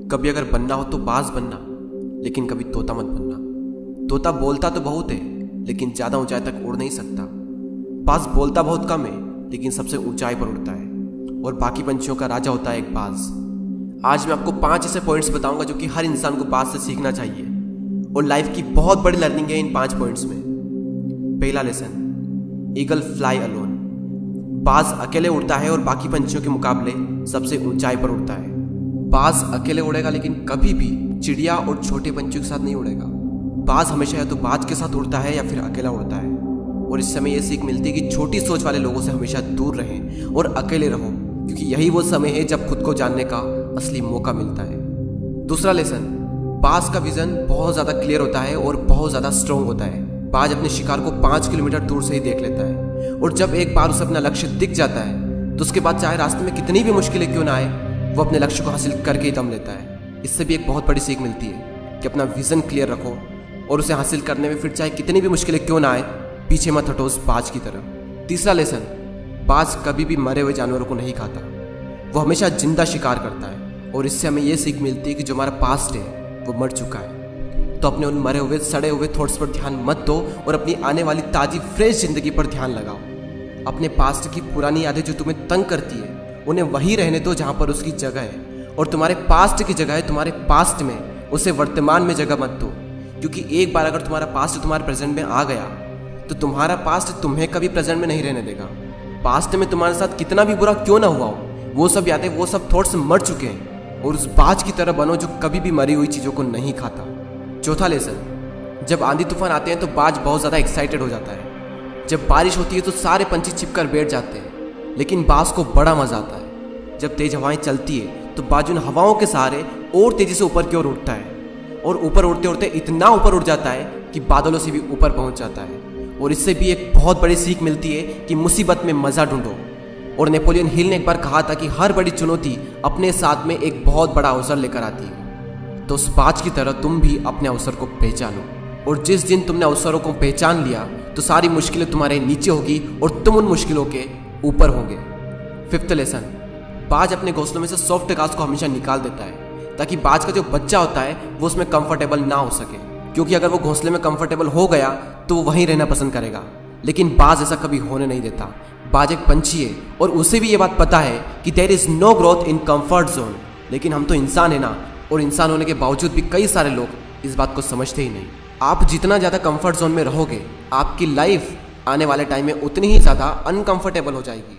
कभी अगर बनना हो तो बाज बनना, लेकिन कभी तोता मत बनना। तोता बोलता तो बहुत है, लेकिन ज्यादा ऊंचाई तक उड़ नहीं सकता। बाज बोलता बहुत कम है, लेकिन सबसे ऊंचाई पर उड़ता है और बाकी पंछियों का राजा होता है एक बाज। आज मैं आपको 5 ऐसे पॉइंट्स बताऊंगा जो कि हर इंसान को बाज से सीखना चाहिए और लाइफ की बहुत बड़ी लर्निंग है इन 5 पॉइंट्स में। पहला लेसन, ईगल फ्लाई अलोन। बाज अकेले उड़ता है और बाकी पंछियों के मुकाबले सबसे ऊंचाई पर उड़ता है। बाज अकेले उड़ेगा, लेकिन कभी भी चिड़िया और छोटे पंछियों के साथ नहीं उड़ेगा। बाज हमेशा या तो बाज के साथ उड़ता है या फिर अकेला उड़ता है। और इस समय यह सीख मिलती है कि छोटी सोच वाले लोगों से हमेशा दूर रहें और अकेले रहो, क्योंकि यही वो समय है जब खुद को जानने का असली मौका मिलता है। दूसरा लेसन, बाज का विजन बहुत ज्यादा क्लियर होता है और बहुत ज्यादा स्ट्रॉन्ग होता है। बाज अपने शिकार को 5 किलोमीटर दूर से ही देख लेता है और जब एक बार उसे अपना लक्ष्य दिख जाता है तो उसके बाद चाहे रास्ते में कितनी भी मुश्किलें क्यों ना आए, वो अपने लक्ष्य को हासिल करके ही दम लेता है। इससे भी एक बहुत बड़ी सीख मिलती है कि अपना विजन क्लियर रखो और उसे हासिल करने में फिर चाहे कितनी भी मुश्किलें क्यों ना आए, पीछे मत हटो उस बाज की तरह। तीसरा लेसन, बाज कभी भी मरे हुए जानवरों को नहीं खाता, वो हमेशा जिंदा शिकार करता है। और इससे हमें यह सीख मिलती है कि जो हमारा पास्ट है वो मर चुका है, तो अपने उन मरे हुए सड़े हुए थॉट्स पर ध्यान मत दो और अपनी आने वाली ताजी फ्रेश जिंदगी पर ध्यान लगाओ। अपने पास्ट की पुरानी यादें जो तुम्हें तंग करती है उन्हें वहीं रहने दो जहां पर उसकी जगह है, और तुम्हारे पास्ट की जगह है तुम्हारे पास्ट में, उसे वर्तमान में जगह मत दो। क्योंकि एक बार अगर तुम्हारा पास्ट तुम्हारे प्रेजेंट में आ गया तो तुम्हारा पास्ट तुम्हें कभी प्रेजेंट में नहीं रहने देगा। पास्ट में तुम्हारे साथ कितना भी बुरा क्यों ना हुआ हो, वो सब यादें, वो सब थॉट्स मर चुके हैं, और उस बाज की तरह बनो जो कभी भी मरी हुई चीजों को नहीं खाता। चौथा लेसन, जब आंधी तूफान आते हैं तो बाज बहुत ज़्यादा एक्साइटेड हो जाता है। जब बारिश होती है तो सारे पंछी छिपकर बैठ जाते हैं, लेकिन बाज को बड़ा मजा आता है। जब तेज हवाएं चलती है तो बाज उन हवाओं के सहारे और तेजी से ऊपर की ओर उठता है, और ऊपर उड़ते उड़ते इतना ऊपर उड़ जाता है कि बादलों से भी ऊपर पहुंच जाता है। और इससे भी एक बहुत बड़ी सीख मिलती है कि मुसीबत में मजा ढूंढो। और नेपोलियन हिल ने एक बार कहा था कि हर बड़ी चुनौती अपने साथ में एक बहुत बड़ा अवसर लेकर आती है। तो उस बाज की तरह तुम भी अपने अवसर को पहचानो, और जिस दिन तुमने अवसरों को पहचान लिया तो सारी मुश्किलें तुम्हारे नीचे होगी और तुम उन मुश्किलों के ऊपर होंगे। फिफ्थ लेसन, बाज अपने घोंसलों में से सॉफ्ट घास को हमेशा निकाल देता है ताकि बाज का जो बच्चा होता है वो उसमें कंफर्टेबल ना हो सके, क्योंकि अगर वो घोंसले में कंफर्टेबल हो गया तो वो वहीं रहना पसंद करेगा। लेकिन बाज ऐसा कभी होने नहीं देता। बाज एक पंछी है और उसे भी ये बात पता है कि there is no growth in comfort zone. लेकिन हम तो इंसान है ना, और इंसान होने के बावजूद भी कई सारे लोग इस बात को समझते ही नहीं। आप जितना ज़्यादा कंफर्ट जोन में रहोगे, आपकी लाइफ आने वाले टाइम में उतनी ही ज़्यादा अनकंफर्टेबल हो जाएगी।